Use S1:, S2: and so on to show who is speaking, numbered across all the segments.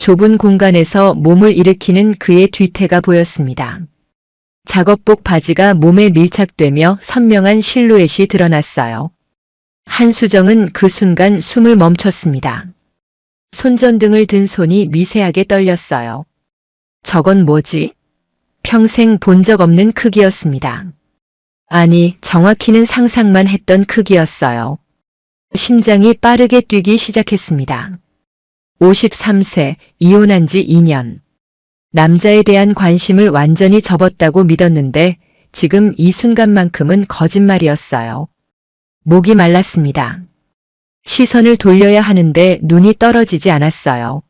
S1: 좁은 공간에서 몸을 일으키는 그의 뒤태가 보였습니다. 작업복 바지가 몸에 밀착되며 선명한 실루엣이 드러났어요. 한수정은 그 순간 숨을 멈췄습니다. 손전등을 든 손이 미세하게 떨렸어요. 저건 뭐지? 평생 본 적 없는 크기였습니다. 아니, 정확히는 상상만 했던 크기였어요. 심장이 빠르게 뛰기 시작했습니다. 53세, 이혼한 지 2년. 남자에 대한 관심을 완전히 접었다고 믿었는데 지금 이 순간만큼은 거짓말이었어요. 목이 말랐습니다. 시선을 돌려야 하는데 눈이 떨어지지 않았어요.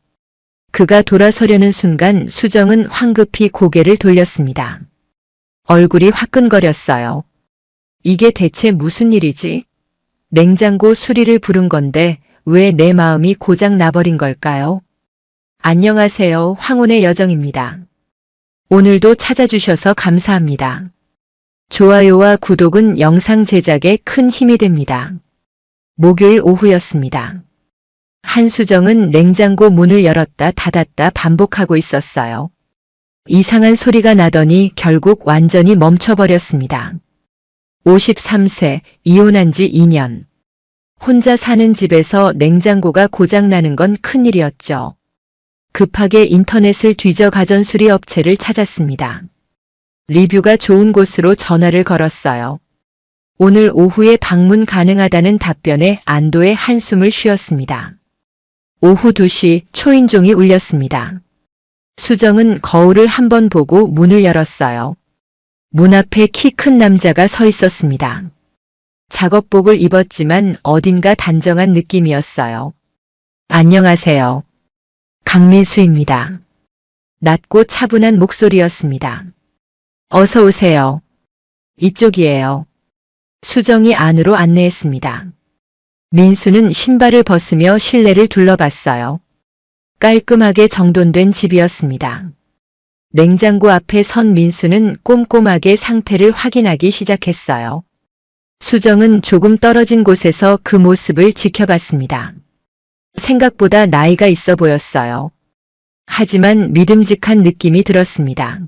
S1: 그가 돌아서려는 순간 수정은 황급히 고개를 돌렸습니다. 얼굴이 화끈거렸어요. 이게 대체 무슨 일이지? 냉장고 수리를 부른 건데 왜 내 마음이 고장 나버린 걸까요? 안녕하세요. 황혼의 여정입니다. 오늘도 찾아주셔서 감사합니다. 좋아요와 구독은 영상 제작에 큰 힘이 됩니다. 목요일 오후였습니다. 한수정은 냉장고 문을 열었다 닫았다 반복하고 있었어요. 이상한 소리가 나더니 결국 완전히 멈춰버렸습니다. 53세, 이혼한 지 2년. 혼자 사는 집에서 냉장고가 고장나는 건 큰일이었죠. 급하게 인터넷을 뒤져 가전수리 업체를 찾았습니다. 리뷰가 좋은 곳으로 전화를 걸었어요. 오늘 오후에 방문 가능하다는 답변에 안도의 한숨을 쉬었습니다. 오후 2시 초인종이 울렸습니다. 수정은 거울을 한번 보고 문을 열었어요. 문 앞에 키 큰 남자가 서 있었습니다. 작업복을 입었지만 어딘가 단정한 느낌이었어요. 안녕하세요. 강민수입니다. 낮고 차분한 목소리였습니다. 어서 오세요. 이쪽이에요. 수정이 안으로 안내했습니다. 민수는 신발을 벗으며 실내를 둘러봤어요. 깔끔하게 정돈된 집이었습니다. 냉장고 앞에 선 민수는 꼼꼼하게 상태를 확인하기 시작했어요. 수정은 조금 떨어진 곳에서 그 모습을 지켜봤습니다. 생각보다 나이가 있어 보였어요. 하지만 믿음직한 느낌이 들었습니다.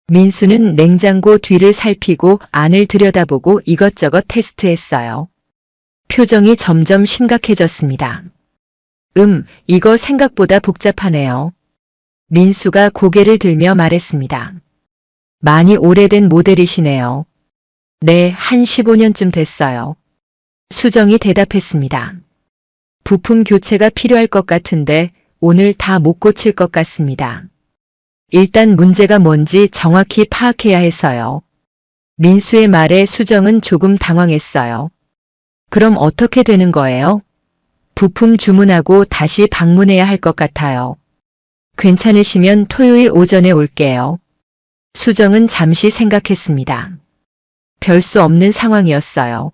S1: 민수는 냉장고 뒤를 살피고 안을 들여다보고 이것저것 테스트했어요. 표정이 점점 심각해졌습니다. 이거 생각보다 복잡하네요. 민수가 고개를 들며 말했습니다. 많이 오래된 모델이시네요. 네, 한 15년쯤 됐어요. 수정이 대답했습니다. 부품 교체가 필요할 것 같은데 오늘 다 못 고칠 것 같습니다. 일단 문제가 뭔지 정확히 파악해야 해서요. 민수의 말에 수정은 조금 당황했어요. 그럼 어떻게 되는 거예요? 부품 주문하고 다시 방문해야 할 것 같아요. 괜찮으시면 토요일 오전에 올게요. 수정은 잠시 생각했습니다. 별 수 없는 상황이었어요.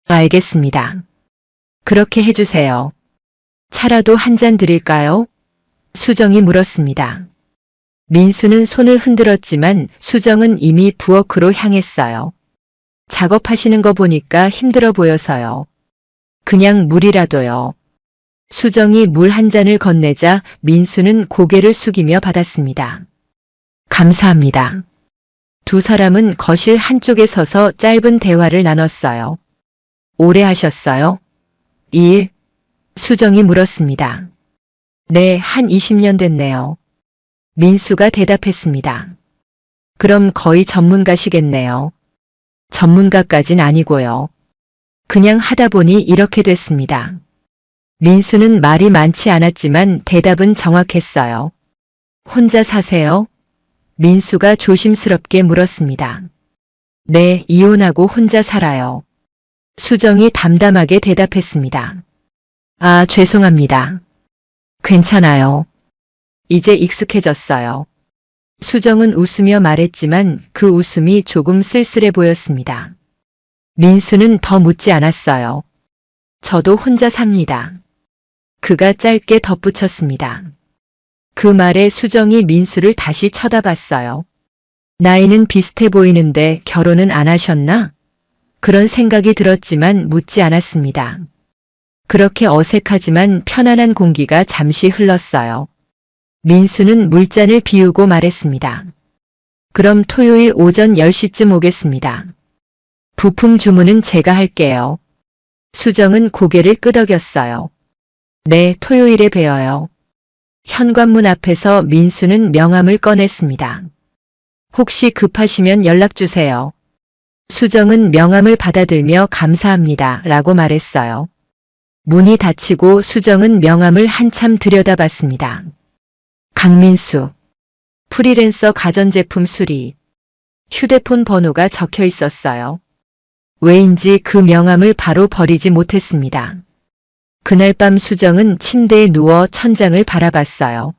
S1: 알겠습니다. 그렇게 해주세요. 차라도 한 잔 드릴까요? 수정이 물었습니다. 민수는 손을 흔들었지만 수정은 이미 부엌으로 향했어요. 작업하시는 거 보니까 힘들어 보여서요. 그냥 물이라도요. 수정이 물 한 잔을 건네자 민수는 고개를 숙이며 받았습니다. 감사합니다. 두 사람은 거실 한쪽에 서서 짧은 대화를 나눴어요. 오래 하셨어요? 이 일? 수정이 물었습니다. 네, 한 20년 됐네요. 민수가 대답했습니다. 그럼 거의 전문가시겠네요. 전문가까진 아니고요. 그냥 하다 보니 이렇게 됐습니다. 민수는 말이 많지 않았지만 대답은 정확했어요. 혼자 사세요? 민수가 조심스럽게 물었습니다. 네, 이혼하고 혼자 살아요. 수정이 담담하게 대답했습니다. 아, 죄송합니다. 괜찮아요. 이제 익숙해졌어요. 수정은 웃으며 말했지만 그 웃음이 조금 쓸쓸해 보였습니다. 민수는 더 묻지 않았어요. 저도 혼자 삽니다. 그가 짧게 덧붙였습니다. 그 말에 수정이 민수를 다시 쳐다봤어요. 나이는 비슷해 보이는데 결혼은 안 하셨나? 그런 생각이 들었지만 묻지 않았습니다. 그렇게 어색하지만 편안한 공기가 잠시 흘렀어요. 민수는 물잔을 비우고 말했습니다. 그럼 토요일 오전 10시쯤 오겠습니다. 부품 주문은 제가 할게요. 수정은 고개를 끄덕였어요. 네, 토요일에 뵈어요. 현관문 앞에서 민수는 명함을 꺼냈습니다. 혹시 급하시면 연락 주세요. 수정은 명함을 받아들며 감사합니다 라고 말했어요. 문이 닫히고 수정은 명함을 한참 들여다봤습니다. 강민수. 프리랜서 가전제품 수리. 휴대폰 번호가 적혀 있었어요. 왜인지 그 명함을 바로 버리지 못했습니다. 그날 밤 수정은 침대에 누워 천장을 바라봤어요.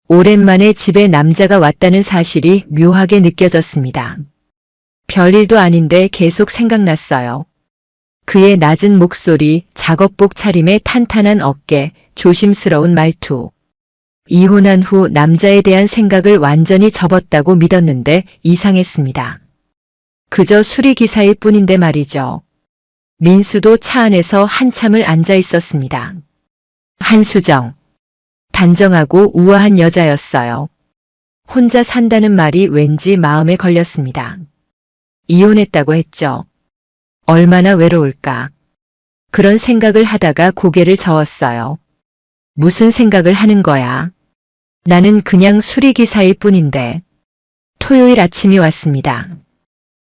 S1: 오랜만에 집에 남자가 왔다는 사실이 묘하게 느껴졌습니다. 별일도 아닌데 계속 생각났어요. 그의 낮은 목소리, 작업복 차림의 탄탄한 어깨, 조심스러운 말투. 이혼한 후 남자에 대한 생각을 완전히 접었다고 믿었는데 이상했습니다. 그저 수리기사일 뿐인데 말이죠. 민수도 차 안에서 한참을 앉아 있었습니다. 한수정. 단정하고 우아한 여자였어요. 혼자 산다는 말이 왠지 마음에 걸렸습니다. 이혼했다고 했죠. 얼마나 외로울까. 그런 생각을 하다가 고개를 저었어요. 무슨 생각을 하는 거야? 나는 그냥 수리기사일 뿐인데. 토요일 아침이 왔습니다.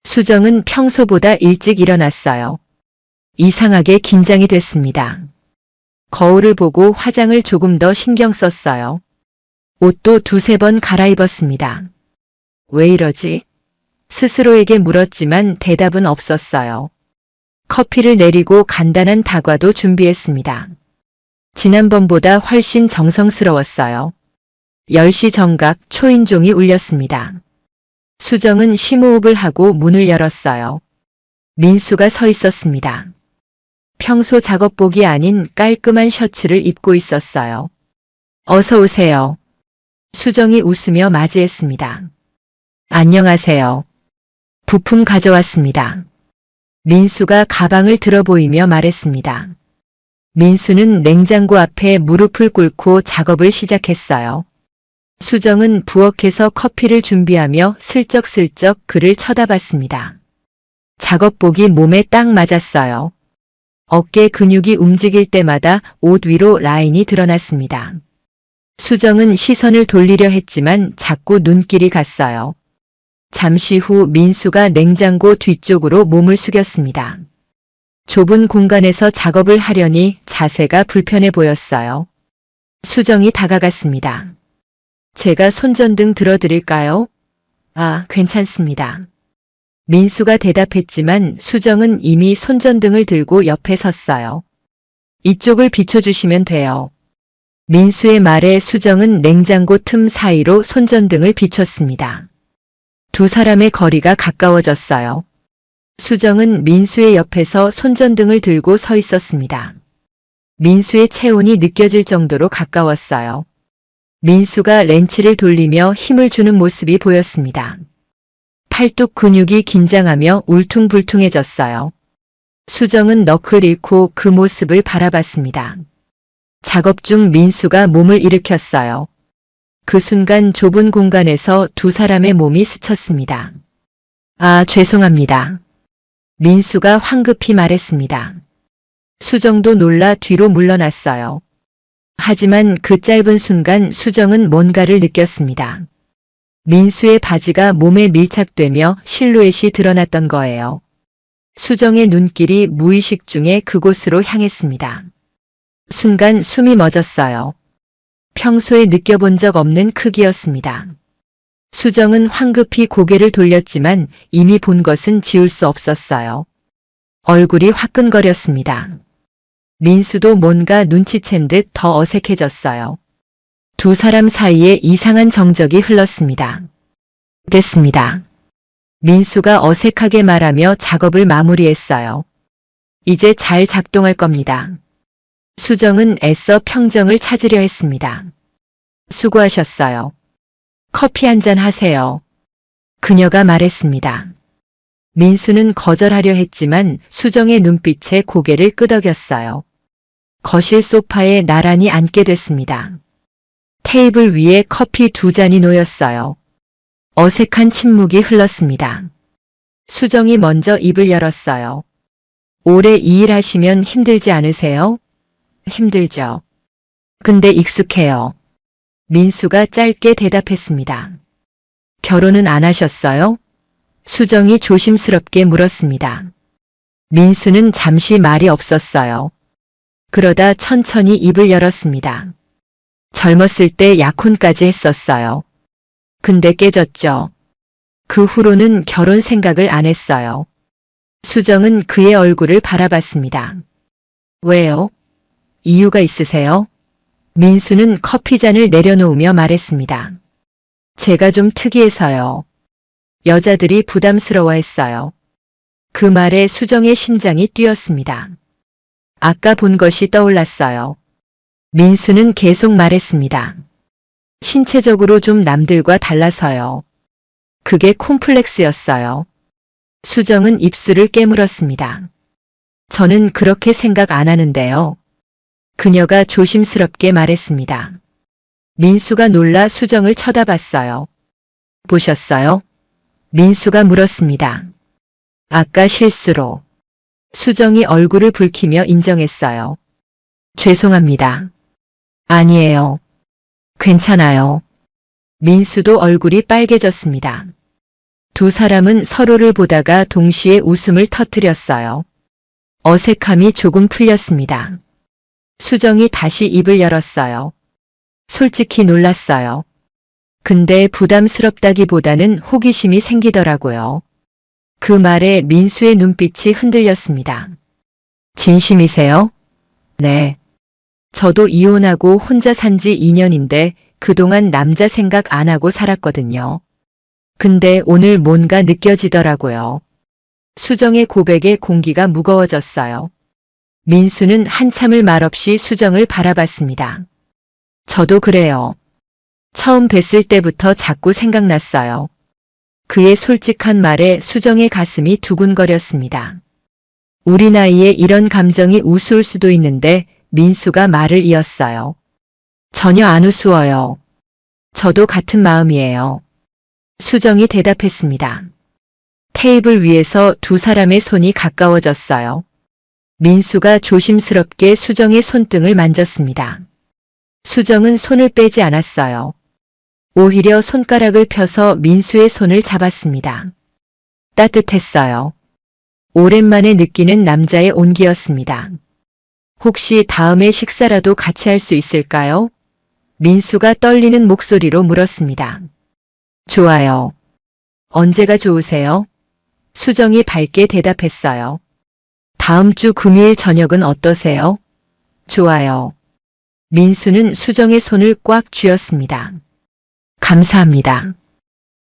S1: 수정은 평소보다 일찍 일어났어요. 이상하게 긴장이 됐습니다. 거울을 보고 화장을 조금 더 신경 썼어요. 옷도 두세 번 갈아입었습니다. 왜 이러지? 스스로에게 물었지만 대답은 없었어요. 커피를 내리고 간단한 다과도 준비했습니다. 지난번보다 훨씬 정성스러웠어요. 10시 정각 초인종이 울렸습니다. 수정은 심호흡을 하고 문을 열었어요. 민수가 서 있었습니다. 평소 작업복이 아닌 깔끔한 셔츠를 입고 있었어요. 어서 오세요. 수정이 웃으며 맞이했습니다. 안녕하세요. 부품 가져왔습니다. 민수가 가방을 들어 보이며 말했습니다. 민수는 냉장고 앞에 무릎을 꿇고 작업을 시작했어요. 수정은 부엌에서 커피를 준비하며 슬쩍슬쩍 그를 쳐다봤습니다. 작업복이 몸에 딱 맞았어요. 어깨 근육이 움직일 때마다 옷 위로 라인이 드러났습니다. 수정은 시선을 돌리려 했지만 자꾸 눈길이 갔어요. 잠시 후 민수가 냉장고 뒤쪽으로 몸을 숙였습니다. 좁은 공간에서 작업을 하려니 자세가 불편해 보였어요. 수정이 다가갔습니다. 제가 손전등 들어드릴까요? 아, 괜찮습니다. 민수가 대답했지만 수정은 이미 손전등을 들고 옆에 섰어요. 이쪽을 비춰주시면 돼요. 민수의 말에 수정은 냉장고 틈 사이로 손전등을 비췄습니다. 두 사람의 거리가 가까워졌어요. 수정은 민수의 옆에서 손전등을 들고 서 있었습니다. 민수의 체온이 느껴질 정도로 가까웠어요. 민수가 렌치를 돌리며 힘을 주는 모습이 보였습니다. 팔뚝 근육이 긴장하며 울퉁불퉁해졌어요. 수정은 넋을 잃고 그 모습을 바라봤습니다. 작업 중 민수가 몸을 일으켰어요. 그 순간 좁은 공간에서 두 사람의 몸이 스쳤습니다. 아, 죄송합니다. 민수가 황급히 말했습니다. 수정도 놀라 뒤로 물러났어요. 하지만 그 짧은 순간 수정은 뭔가를 느꼈습니다. 민수의 바지가 몸에 밀착되며 실루엣이 드러났던 거예요. 수정의 눈길이 무의식 중에 그곳으로 향했습니다. 순간 숨이 멎었어요. 평소에 느껴본 적 없는 크기였습니다. 수정은 황급히 고개를 돌렸지만 이미 본 것은 지울 수 없었어요. 얼굴이 화끈거렸습니다. 민수도 뭔가 눈치챈 듯 더 어색해졌어요. 두 사람 사이에 이상한 정적이 흘렀습니다. 됐습니다. 민수가 어색하게 말하며 작업을 마무리했어요. 이제 잘 작동할 겁니다. 수정은 애써 평정을 찾으려 했습니다. 수고하셨어요. 커피 한잔 하세요. 그녀가 말했습니다. 민수는 거절하려 했지만 수정의 눈빛에 고개를 끄덕였어요. 거실 소파에 나란히 앉게 됐습니다. 테이블 위에 커피 2잔이 놓였어요. 어색한 침묵이 흘렀습니다. 수정이 먼저 입을 열었어요. 오래 이 일 하시면 힘들지 않으세요? 힘들죠. 근데 익숙해요. 민수가 짧게 대답했습니다. 결혼은 안 하셨어요? 수정이 조심스럽게 물었습니다. 민수는 잠시 말이 없었어요. 그러다 천천히 입을 열었습니다. 젊었을 때 약혼까지 했었어요. 근데 깨졌죠. 그 후로는 결혼 생각을 안 했어요. 수정은 그의 얼굴을 바라봤습니다. 왜요? 이유가 있으세요? 민수는 커피잔을 내려놓으며 말했습니다. 제가 좀 특이해서요. 여자들이 부담스러워했어요. 그 말에 수정의 심장이 뛰었습니다. 아까 본 것이 떠올랐어요. 민수는 계속 말했습니다. 신체적으로 좀 남들과 달라서요. 그게 콤플렉스였어요. 수정은 입술을 깨물었습니다. 저는 그렇게 생각 안 하는데요. 그녀가 조심스럽게 말했습니다. 민수가 놀라 수정을 쳐다봤어요. 보셨어요? 민수가 물었습니다. 아까 실수로. 수정이 얼굴을 붉히며 인정했어요. 죄송합니다. 아니에요. 괜찮아요. 민수도 얼굴이 빨개졌습니다. 두 사람은 서로를 보다가 동시에 웃음을 터뜨렸어요. 어색함이 조금 풀렸습니다. 수정이 다시 입을 열었어요. 솔직히 놀랐어요. 근데 부담스럽다기보다는 호기심이 생기더라고요. 그 말에 민수의 눈빛이 흔들렸습니다. 진심이세요? 네. 저도 이혼하고 혼자 산 지 2년인데 그동안 남자 생각 안 하고 살았거든요. 근데 오늘 뭔가 느껴지더라고요. 수정의 고백에 공기가 무거워졌어요. 민수는 한참을 말없이 수정을 바라봤습니다. 저도 그래요. 처음 뵀을 때부터 자꾸 생각났어요. 그의 솔직한 말에 수정의 가슴이 두근거렸습니다. 우리 나이에 이런 감정이 우스울 수도 있는데 민수가 말을 이었어요. 전혀 안 우스워요. 저도 같은 마음이에요. 수정이 대답했습니다. 테이블 위에서 두 사람의 손이 가까워졌어요. 민수가 조심스럽게 수정의 손등을 만졌습니다. 수정은 손을 빼지 않았어요. 오히려 손가락을 펴서 민수의 손을 잡았습니다. 따뜻했어요. 오랜만에 느끼는 남자의 온기였습니다. 혹시 다음에 식사라도 같이 할 수 있을까요? 민수가 떨리는 목소리로 물었습니다. 좋아요. 언제가 좋으세요? 수정이 밝게 대답했어요. 다음 주 금요일 저녁은 어떠세요? 좋아요. 민수는 수정의 손을 꽉 쥐었습니다. 감사합니다.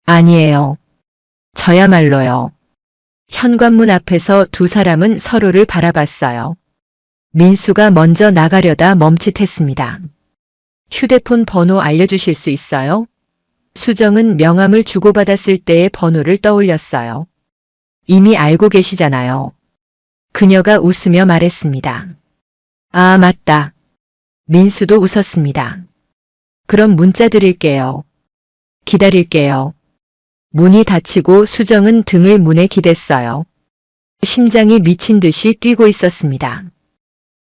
S1: 아니에요. 저야말로요. 현관문 앞에서 두 사람은 서로를 바라봤어요. 민수가 먼저 나가려다 멈칫했습니다. 휴대폰 번호 알려주실 수 있어요? 수정은 명함을 주고받았을 때의 번호를 떠올렸어요. 이미 알고 계시잖아요. 그녀가 웃으며 말했습니다. 아, 맞다. 민수도 웃었습니다. 그럼 문자 드릴게요. 기다릴게요. 문이 닫히고 수정은 등을 문에 기댔어요. 심장이 미친 듯이 뛰고 있었습니다.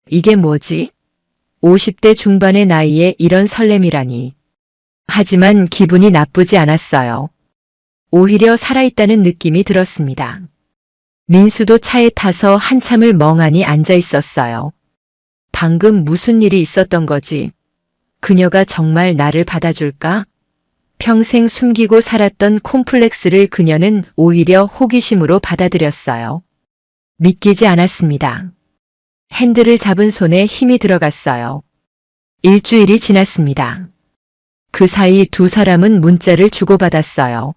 S1: 이게 뭐지? 50대 중반의 나이에 이런 설렘이라니. 하지만 기분이 나쁘지 않았어요. 오히려 살아있다는 느낌이 들었습니다. 민수도 차에 타서 한참을 멍하니 앉아 있었어요. 방금 무슨 일이 있었던 거지? 그녀가 정말 나를 받아줄까? 평생 숨기고 살았던 콤플렉스를 그녀는 오히려 호기심으로 받아들였어요. 믿기지 않았습니다. 핸들을 잡은 손에 힘이 들어갔어요. 일주일이 지났습니다. 그 사이 두 사람은 문자를 주고받았어요.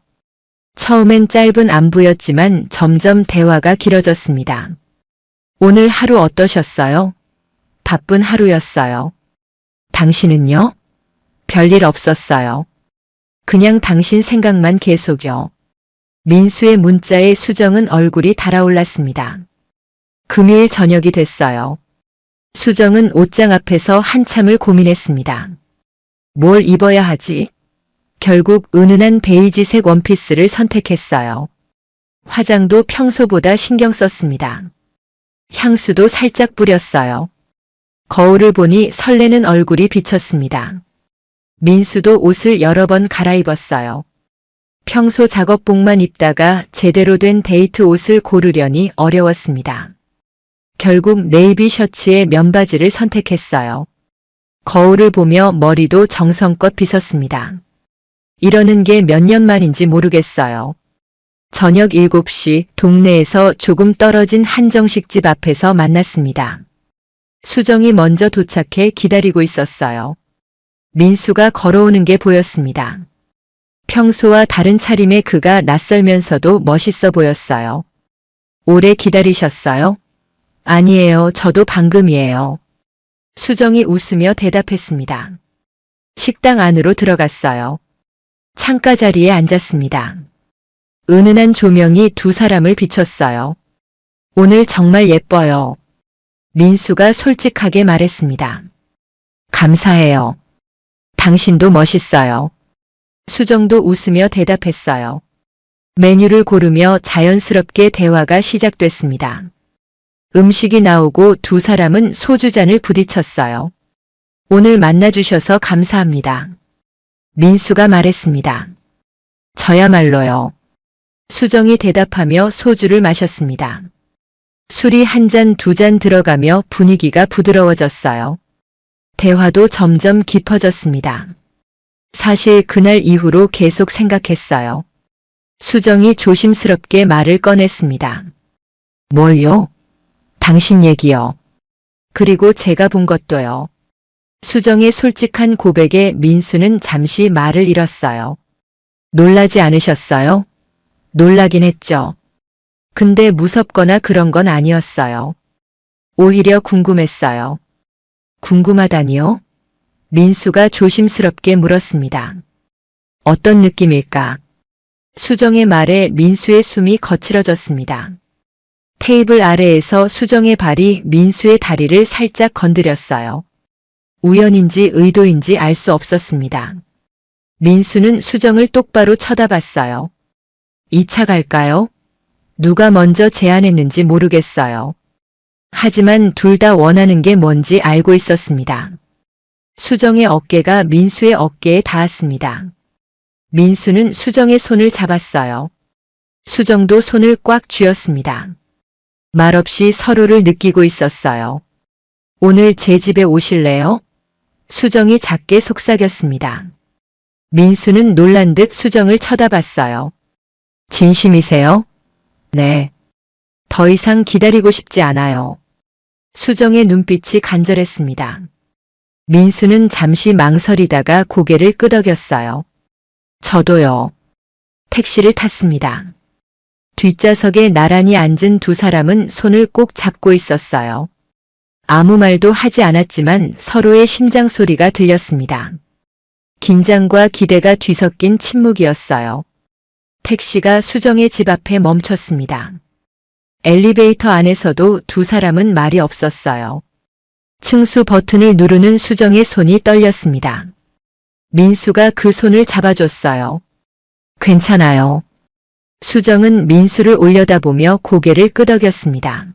S1: 처음엔 짧은 안부였지만 점점 대화가 길어졌습니다. 오늘 하루 어떠셨어요? 바쁜 하루였어요. 당신은요? 별일 없었어요. 그냥 당신 생각만 계속요. 민수의 문자에 수정은 얼굴이 달아올랐습니다. 금요일 저녁이 됐어요. 수정은 옷장 앞에서 한참을 고민했습니다. 뭘 입어야 하지? 결국 은은한 베이지색 원피스를 선택했어요. 화장도 평소보다 신경 썼습니다. 향수도 살짝 뿌렸어요. 거울을 보니 설레는 얼굴이 비쳤습니다. 민수도 옷을 여러 번 갈아입었어요. 평소 작업복만 입다가 제대로 된 데이트 옷을 고르려니 어려웠습니다. 결국 네이비 셔츠에 면바지를 선택했어요. 거울을 보며 머리도 정성껏 빗었습니다. 이러는 게 몇 년 만인지 모르겠어요. 저녁 7시 동네에서 조금 떨어진 한정식집 앞에서 만났습니다. 수정이 먼저 도착해 기다리고 있었어요. 민수가 걸어오는 게 보였습니다. 평소와 다른 차림의 그가 낯설면서도 멋있어 보였어요. 오래 기다리셨어요? 아니에요. 저도 방금이에요. 수정이 웃으며 대답했습니다. 식당 안으로 들어갔어요. 창가 자리에 앉았습니다. 은은한 조명이 두 사람을 비췄어요. 오늘 정말 예뻐요. 민수가 솔직하게 말했습니다. 감사해요. 당신도 멋있어요. 수정도 웃으며 대답했어요. 메뉴를 고르며 자연스럽게 대화가 시작됐습니다. 음식이 나오고 두 사람은 소주잔을 부딪혔어요. 오늘 만나주셔서 감사합니다. 민수가 말했습니다. 저야말로요. 수정이 대답하며 소주를 마셨습니다. 술이 한 잔, 두 잔 들어가며 분위기가 부드러워졌어요. 대화도 점점 깊어졌습니다. 사실 그날 이후로 계속 생각했어요. 수정이 조심스럽게 말을 꺼냈습니다. 뭘요? 당신 얘기요. 그리고 제가 본 것도요. 수정의 솔직한 고백에 민수는 잠시 말을 잃었어요. 놀라지 않으셨어요? 놀라긴 했죠. 근데 무섭거나 그런 건 아니었어요. 오히려 궁금했어요. 궁금하다니요? 민수가 조심스럽게 물었습니다. 어떤 느낌일까? 수정의 말에 민수의 숨이 거칠어졌습니다. 테이블 아래에서 수정의 발이 민수의 다리를 살짝 건드렸어요. 우연인지 의도인지 알 수 없었습니다. 민수는 수정을 똑바로 쳐다봤어요. 2차 갈까요? 누가 먼저 제안했는지 모르겠어요. 하지만 둘 다 원하는 게 뭔지 알고 있었습니다. 수정의 어깨가 민수의 어깨에 닿았습니다. 민수는 수정의 손을 잡았어요. 수정도 손을 꽉 쥐었습니다. 말없이 서로를 느끼고 있었어요. 오늘 제 집에 오실래요? 수정이 작게 속삭였습니다. 민수는 놀란 듯 수정을 쳐다봤어요. 진심이세요? 네. 더 이상 기다리고 싶지 않아요. 수정의 눈빛이 간절했습니다. 민수는 잠시 망설이다가 고개를 끄덕였어요. 저도요. 택시를 탔습니다. 뒷좌석에 나란히 앉은 두 사람은 손을 꼭 잡고 있었어요. 아무 말도 하지 않았지만 서로의 심장 소리가 들렸습니다. 긴장과 기대가 뒤섞인 침묵이었어요. 택시가 수정의 집 앞에 멈췄습니다. 엘리베이터 안에서도 두 사람은 말이 없었어요. 층수 버튼을 누르는 수정의 손이 떨렸습니다. 민수가 그 손을 잡아줬어요. 괜찮아요. 수정은 민수를 올려다보며 고개를 끄덕였습니다.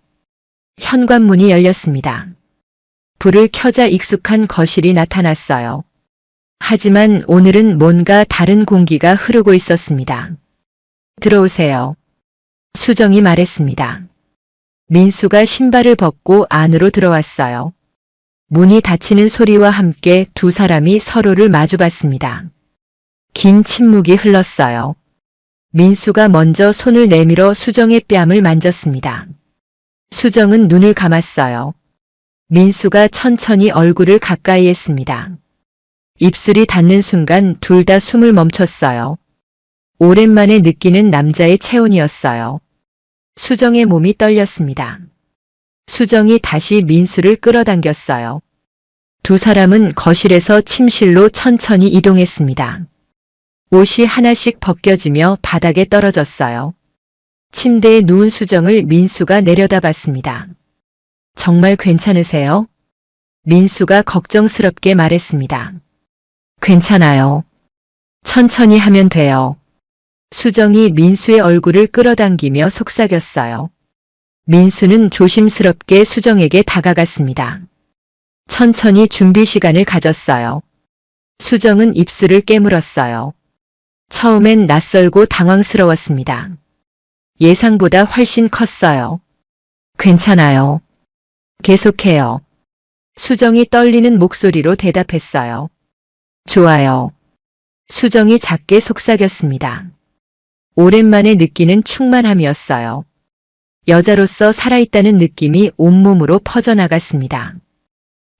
S1: 현관문이 열렸습니다. 불을 켜자 익숙한 거실이 나타났어요. 하지만 오늘은 뭔가 다른 공기가 흐르고 있었습니다. 들어오세요. 수정이 말했습니다. 민수가 신발을 벗고 안으로 들어왔어요. 문이 닫히는 소리와 함께 두 사람이 서로를 마주봤습니다. 긴 침묵이 흘렀어요. 민수가 먼저 손을 내밀어 수정의 뺨을 만졌습니다. 수정은 눈을 감았어요. 민수가 천천히 얼굴을 가까이 했습니다. 입술이 닿는 순간 둘 다 숨을 멈췄어요. 오랜만에 느끼는 남자의 체온이었어요. 수정의 몸이 떨렸습니다. 수정이 다시 민수를 끌어당겼어요. 두 사람은 거실에서 침실로 천천히 이동했습니다. 옷이 하나씩 벗겨지며 바닥에 떨어졌어요. 침대에 누운 수정을 민수가 내려다봤습니다. 정말 괜찮으세요? 민수가 걱정스럽게 말했습니다. 괜찮아요. 천천히 하면 돼요. 수정이 민수의 얼굴을 끌어당기며 속삭였어요. 민수는 조심스럽게 수정에게 다가갔습니다. 천천히 준비 시간을 가졌어요. 수정은 입술을 깨물었어요. 처음엔 낯설고 당황스러웠습니다. 예상보다 훨씬 컸어요. 괜찮아요. 계속해요. 수정이 떨리는 목소리로 대답했어요. 좋아요. 수정이 작게 속삭였습니다. 오랜만에 느끼는 충만함이었어요. 여자로서 살아있다는 느낌이 온몸으로 퍼져나갔습니다.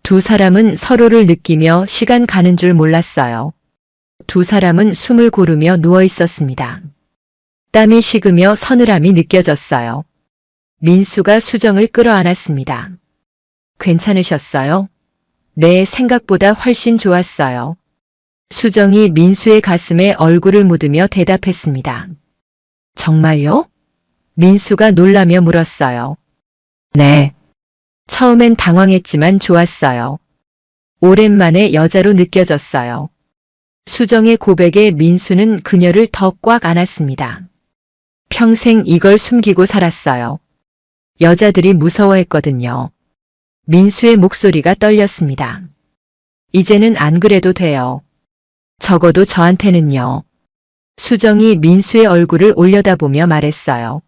S1: 두 사람은 서로를 느끼며 시간 가는 줄 몰랐어요. 두 사람은 숨을 고르며 누워 있었습니다. 땀이 식으며 서늘함이 느껴졌어요. 민수가 수정을 끌어안았습니다. 괜찮으셨어요? 네, 생각보다 훨씬 좋았어요. 수정이 민수의 가슴에 얼굴을 묻으며 대답했습니다. 정말요? 민수가 놀라며 물었어요. 네. 처음엔 당황했지만 좋았어요. 오랜만에 여자로 느껴졌어요. 수정의 고백에 민수는 그녀를 더 꽉 안았습니다. 평생 이걸 숨기고 살았어요. 여자들이 무서워했거든요. 민수의 목소리가 떨렸습니다. 이제는 안 그래도 돼요. 적어도 저한테는요. 수정이 민수의 얼굴을 올려다보며 말했어요.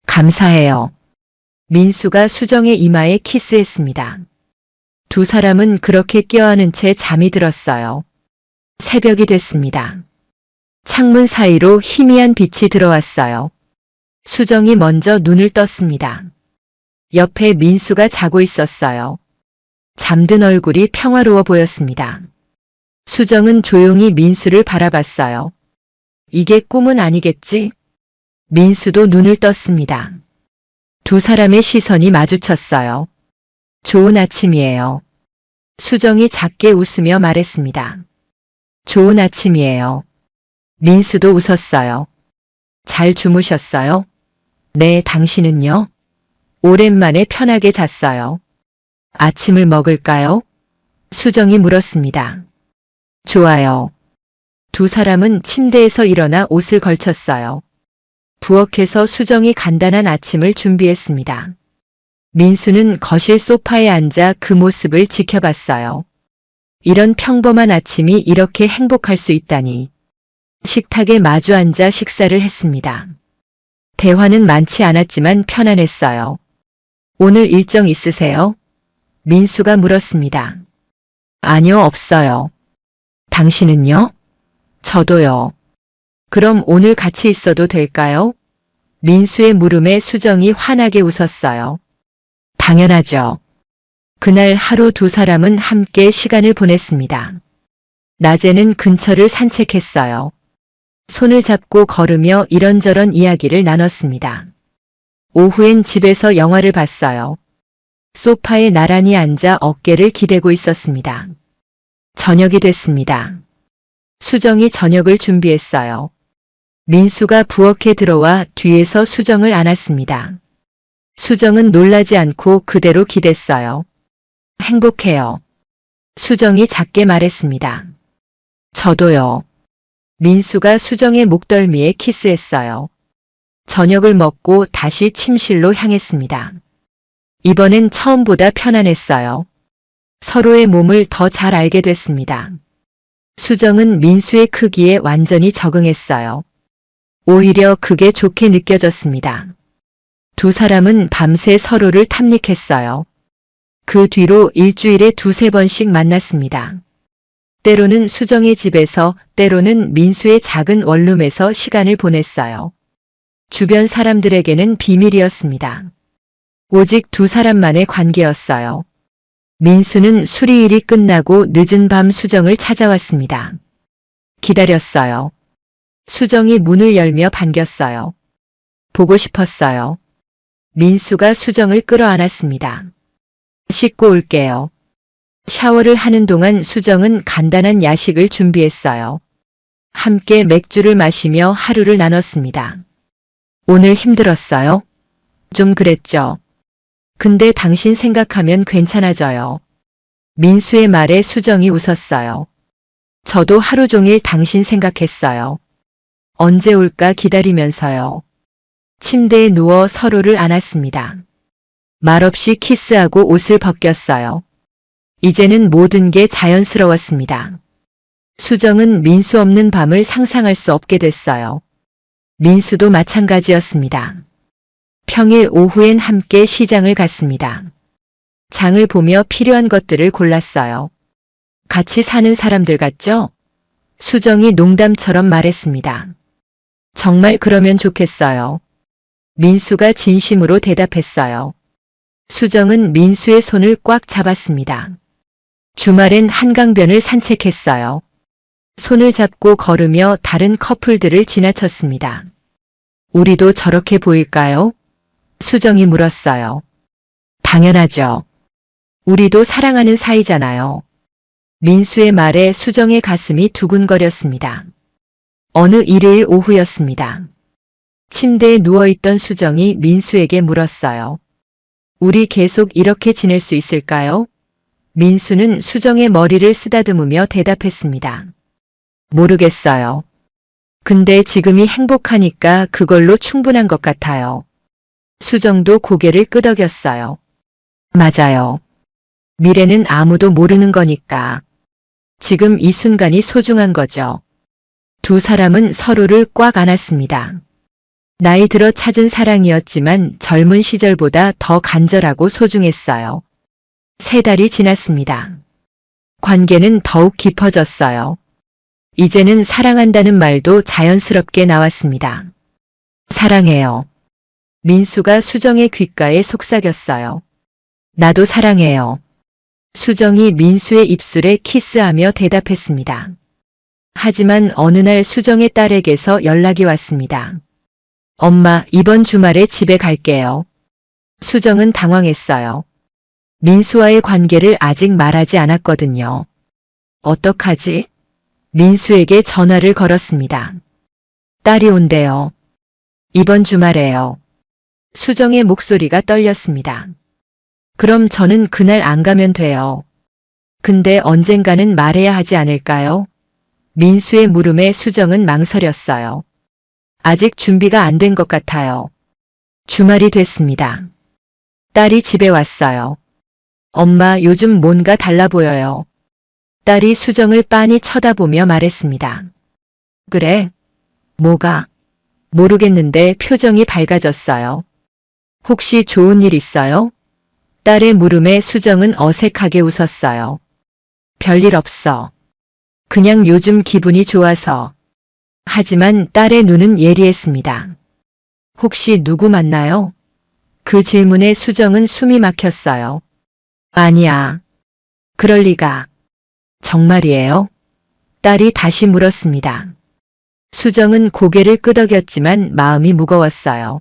S1: 감사해요. 민수가 수정의 이마에 키스했습니다. 두 사람은 그렇게 껴안은 채 잠이 들었어요. 새벽이 됐습니다. 창문 사이로 희미한 빛이 들어왔어요. 수정이 먼저 눈을 떴습니다. 옆에 민수가 자고 있었어요. 잠든 얼굴이 평화로워 보였습니다. 수정은 조용히 민수를 바라봤어요. 이게 꿈은 아니겠지? 민수도 눈을 떴습니다. 두 사람의 시선이 마주쳤어요. 좋은 아침이에요. 수정이 작게 웃으며 말했습니다. 좋은 아침이에요. 민수도 웃었어요. 잘 주무셨어요? 네, 당신은요? 오랜만에 편하게 잤어요. 아침을 먹을까요? 수정이 물었습니다. 좋아요. 두 사람은 침대에서 일어나 옷을 걸쳤어요. 부엌에서 수정이 간단한 아침을 준비했습니다. 민수는 거실 소파에 앉아 그 모습을 지켜봤어요. 이런 평범한 아침이 이렇게 행복할 수 있다니. 식탁에 마주 앉아 식사를 했습니다. 대화는 많지 않았지만 편안했어요. 오늘 일정 있으세요? 민수가 물었습니다. 아니요, 없어요. 당신은요? 저도요. 그럼 오늘 같이 있어도 될까요? 민수의 물음에 수정이 환하게 웃었어요. 당연하죠. 그날 하루 두 사람은 함께 시간을 보냈습니다. 낮에는 근처를 산책했어요. 손을 잡고 걸으며 이런저런 이야기를 나눴습니다. 오후엔 집에서 영화를 봤어요. 소파에 나란히 앉아 어깨를 기대고 있었습니다. 저녁이 됐습니다. 수정이 저녁을 준비했어요. 민수가 부엌에 들어와 뒤에서 수정을 안았습니다. 수정은 놀라지 않고 그대로 기댔어요. 행복해요. 수정이 작게 말했습니다. 저도요. 민수가 수정의 목덜미에 키스했어요. 저녁을 먹고 다시 침실로 향했습니다. 이번엔 처음보다 편안했어요. 서로의 몸을 더 잘 알게 됐습니다. 수정은 민수의 크기에 완전히 적응했어요. 오히려 그게 좋게 느껴졌습니다. 두 사람은 밤새 서로를 탐닉했어요. 그 뒤로 일주일에 두세 번씩 만났습니다. 때로는 수정의 집에서, 때로는 민수의 작은 원룸에서 시간을 보냈어요. 주변 사람들에게는 비밀이었습니다. 오직 두 사람만의 관계였어요. 민수는 수리일이 끝나고 늦은 밤 수정을 찾아왔습니다. 기다렸어요. 수정이 문을 열며 반겼어요. 보고 싶었어요. 민수가 수정을 끌어안았습니다. 씻고 올게요. 샤워를 하는 동안 수정은 간단한 야식을 준비했어요. 함께 맥주를 마시며 하루를 나눴습니다. 오늘 힘들었어요? 좀 그랬죠. 근데 당신 생각하면 괜찮아져요. 민수의 말에 수정이 웃었어요. 저도 하루 종일 당신 생각했어요. 언제 올까 기다리면서요. 침대에 누워 서로를 안았습니다. 말없이 키스하고 옷을 벗겼어요. 이제는 모든 게 자연스러웠습니다. 수정은 민수 없는 밤을 상상할 수 없게 됐어요. 민수도 마찬가지였습니다. 평일 오후엔 함께 시장을 갔습니다. 장을 보며 필요한 것들을 골랐어요. 같이 사는 사람들 같죠? 수정이 농담처럼 말했습니다. 정말 그러면 좋겠어요. 민수가 진심으로 대답했어요. 수정은 민수의 손을 꽉 잡았습니다. 주말엔 한강변을 산책했어요. 손을 잡고 걸으며 다른 커플들을 지나쳤습니다. 우리도 저렇게 보일까요? 수정이 물었어요. 당연하죠. 우리도 사랑하는 사이잖아요. 민수의 말에 수정의 가슴이 두근거렸습니다. 어느 일요일 오후였습니다. 침대에 누워있던 수정이 민수에게 물었어요. 우리 계속 이렇게 지낼 수 있을까요? 민수는 수정의 머리를 쓰다듬으며 대답했습니다. 모르겠어요. 근데 지금이 행복하니까 그걸로 충분한 것 같아요. 수정도 고개를 끄덕였어요. 맞아요. 미래는 아무도 모르는 거니까. 지금 이 순간이 소중한 거죠. 두 사람은 서로를 꽉 안았습니다. 나이 들어 찾은 사랑이었지만 젊은 시절보다 더 간절하고 소중했어요. 3달이 지났습니다. 관계는 더욱 깊어졌어요. 이제는 사랑한다는 말도 자연스럽게 나왔습니다. 사랑해요. 민수가 수정의 귓가에 속삭였어요. 나도 사랑해요. 수정이 민수의 입술에 키스하며 대답했습니다. 하지만 어느 날 수정의 딸에게서 연락이 왔습니다. 엄마, 이번 주말에 집에 갈게요. 수정은 당황했어요. 민수와의 관계를 아직 말하지 않았거든요. 어떡하지? 민수에게 전화를 걸었습니다. 딸이 온대요. 이번 주말에요. 수정의 목소리가 떨렸습니다. 그럼 저는 그날 안 가면 돼요. 근데 언젠가는 말해야 하지 않을까요? 민수의 물음에 수정은 망설였어요. 아직 준비가 안 된 것 같아요. 주말이 됐습니다. 딸이 집에 왔어요. 엄마, 요즘 뭔가 달라 보여요. 딸이 수정을 빤히 쳐다보며 말했습니다. 그래? 뭐가? 모르겠는데 표정이 밝아졌어요. 혹시 좋은 일 있어요? 딸의 물음에 수정은 어색하게 웃었어요. 별일 없어. 그냥 요즘 기분이 좋아서. 하지만 딸의 눈은 예리했습니다. 혹시 누구 만나요? 그 질문에 수정은 숨이 막혔어요. 아니야. 그럴 리가. 정말이에요? 딸이 다시 물었습니다. 수정은 고개를 끄덕였지만 마음이 무거웠어요.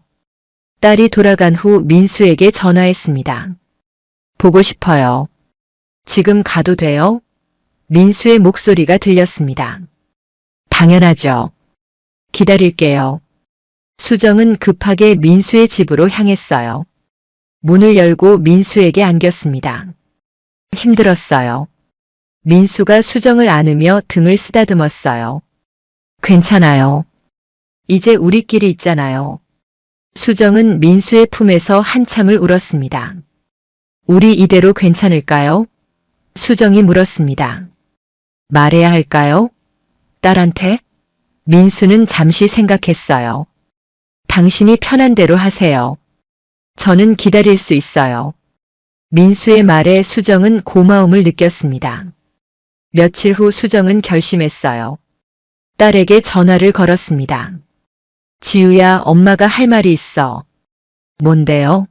S1: 딸이 돌아간 후 민수에게 전화했습니다. 보고 싶어요. 지금 가도 돼요? 민수의 목소리가 들렸습니다. 당연하죠. 기다릴게요. 수정은 급하게 민수의 집으로 향했어요. 문을 열고 민수에게 안겼습니다. 힘들었어요. 민수가 수정을 안으며 등을 쓰다듬었어요. 괜찮아요. 이제 우리끼리 있잖아요. 수정은 민수의 품에서 한참을 울었습니다. 우리 이대로 괜찮을까요? 수정이 물었습니다. 말해야 할까요? 딸한테? 민수는 잠시 생각했어요. 당신이 편한 대로 하세요. 저는 기다릴 수 있어요. 민수의 말에 수정은 고마움을 느꼈습니다. 며칠 후 수정은 결심했어요. 딸에게 전화를 걸었습니다. 지우야, 엄마가 할 말이 있어. 뭔데요?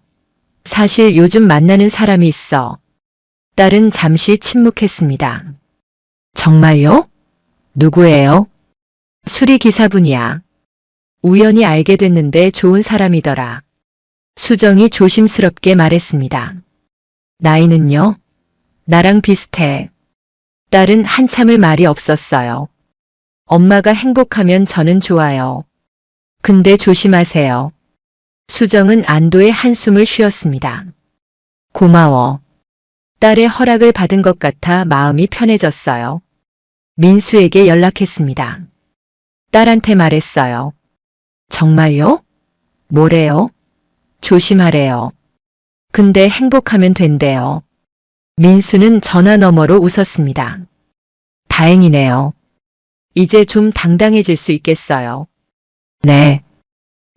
S1: 사실 요즘 만나는 사람이 있어. 딸은 잠시 침묵했습니다. 정말요? 누구예요? 수리기사분이야. 우연히 알게 됐는데 좋은 사람이더라. 수정이 조심스럽게 말했습니다. 나이는요? 나랑 비슷해. 딸은 한참을 말이 없었어요. 엄마가 행복하면 저는 좋아요. 근데 조심하세요. 수정은 안도의 한숨을 쉬었습니다. 고마워. 딸의 허락을 받은 것 같아 마음이 편해졌어요. 민수에게 연락했습니다. 딸한테 말했어요. 정말요? 뭐래요? 조심하래요. 근데 행복하면 된대요. 민수는 전화 너머로 웃었습니다. 다행이네요. 이제 좀 당당해질 수 있겠어요. 네.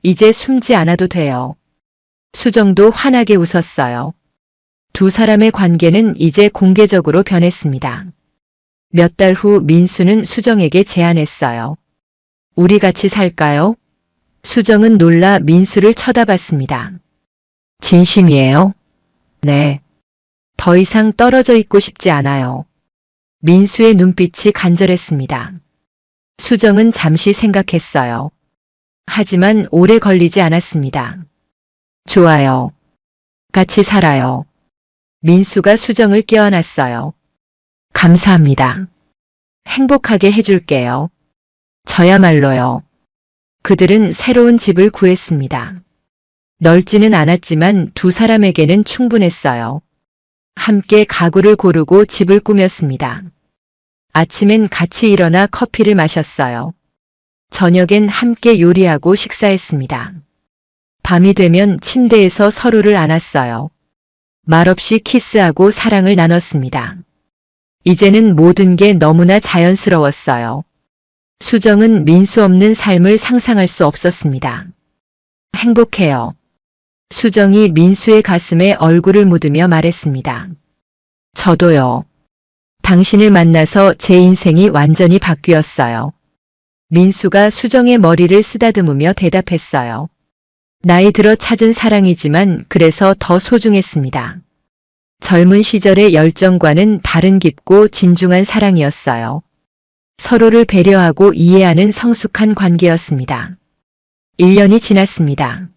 S1: 이제 숨지 않아도 돼요. 수정도 환하게 웃었어요. 두 사람의 관계는 이제 공개적으로 변했습니다. 몇 달 후 민수는 수정에게 제안했어요. 우리 같이 살까요? 수정은 놀라 민수를 쳐다봤습니다. 진심이에요? 네. 더 이상 떨어져 있고 싶지 않아요. 민수의 눈빛이 간절했습니다. 수정은 잠시 생각했어요. 하지만 오래 걸리지 않았습니다. 좋아요. 같이 살아요. 민수가 수정을 껴안았어요. 감사합니다. 행복하게 해줄게요. 저야말로요. 그들은 새로운 집을 구했습니다. 넓지는 않았지만 두 사람에게는 충분했어요. 함께 가구를 고르고 집을 꾸몄습니다. 아침엔 같이 일어나 커피를 마셨어요. 저녁엔 함께 요리하고 식사했습니다. 밤이 되면 침대에서 서로를 안았어요. 말없이 키스하고 사랑을 나눴습니다. 이제는 모든 게 너무나 자연스러웠어요. 수정은 민수 없는 삶을 상상할 수 없었습니다. 행복해요. 수정이 민수의 가슴에 얼굴을 묻으며 말했습니다. 저도요. 당신을 만나서 제 인생이 완전히 바뀌었어요. 민수가 수정의 머리를 쓰다듬으며 대답했어요. 나이 들어 찾은 사랑이지만 그래서 더 소중했습니다. 젊은 시절의 열정과는 다른 깊고 진중한 사랑이었어요. 서로를 배려하고 이해하는 성숙한 관계였습니다. 1년이 지났습니다.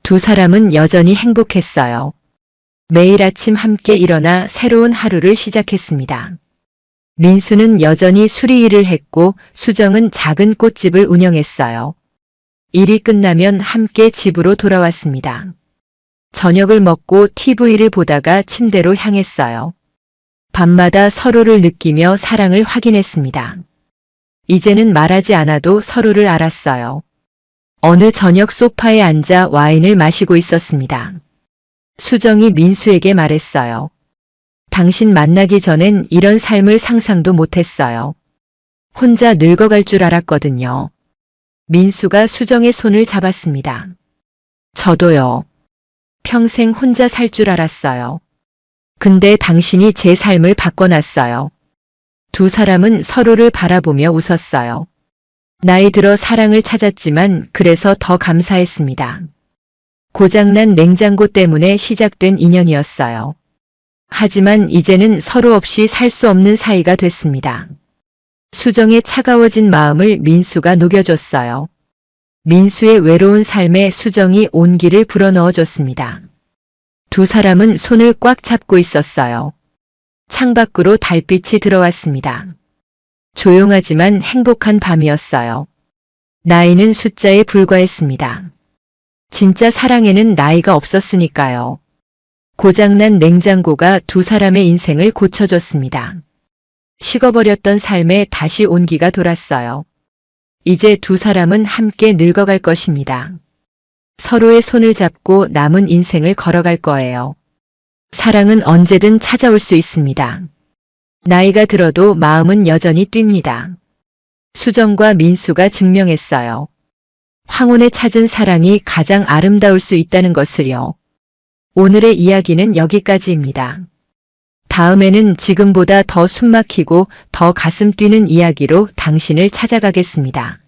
S1: 두 사람은 여전히 행복했어요. 매일 아침 함께 일어나 새로운 하루를 시작했습니다. 민수는 여전히 수리일을 했고 수정은 작은 꽃집을 운영했어요. 일이 끝나면 함께 집으로 돌아왔습니다. 저녁을 먹고 TV를 보다가 침대로 향했어요. 밤마다 서로를 느끼며 사랑을 확인했습니다. 이제는 말하지 않아도 서로를 알았어요. 어느 저녁 소파에 앉아 와인을 마시고 있었습니다. 수정이 민수에게 말했어요. 당신 만나기 전엔 이런 삶을 상상도 못했어요. 혼자 늙어갈 줄 알았거든요. 민수가 수정의 손을 잡았습니다. 저도요. 평생 혼자 살 줄 알았어요. 근데 당신이 제 삶을 바꿔놨어요. 두 사람은 서로를 바라보며 웃었어요. 나이 들어 사랑을 찾았지만 그래서 더 감사했습니다. 고장난 냉장고 때문에 시작된 인연이었어요. 하지만 이제는 서로 없이 살 수 없는 사이가 됐습니다. 수정의 차가워진 마음을 민수가 녹여줬어요. 민수의 외로운 삶에 수정이 온기를 불어넣어줬습니다. 두 사람은 손을 꽉 잡고 있었어요. 창밖으로 달빛이 들어왔습니다. 조용하지만 행복한 밤이었어요. 나이는 숫자에 불과했습니다. 진짜 사랑에는 나이가 없었으니까요. 고장난 냉장고가 두 사람의 인생을 고쳐줬습니다. 식어버렸던 삶에 다시 온기가 돌았어요. 이제 두 사람은 함께 늙어갈 것입니다. 서로의 손을 잡고 남은 인생을 걸어갈 거예요. 사랑은 언제든 찾아올 수 있습니다. 나이가 들어도 마음은 여전히 뜁니다. 수정과 민수가 증명했어요. 황혼에 찾은 사랑이 가장 아름다울 수 있다는 것을요. 오늘의 이야기는 여기까지입니다. 다음에는 지금보다 더 숨막히고 더 가슴 뛰는 이야기로 당신을 찾아가겠습니다.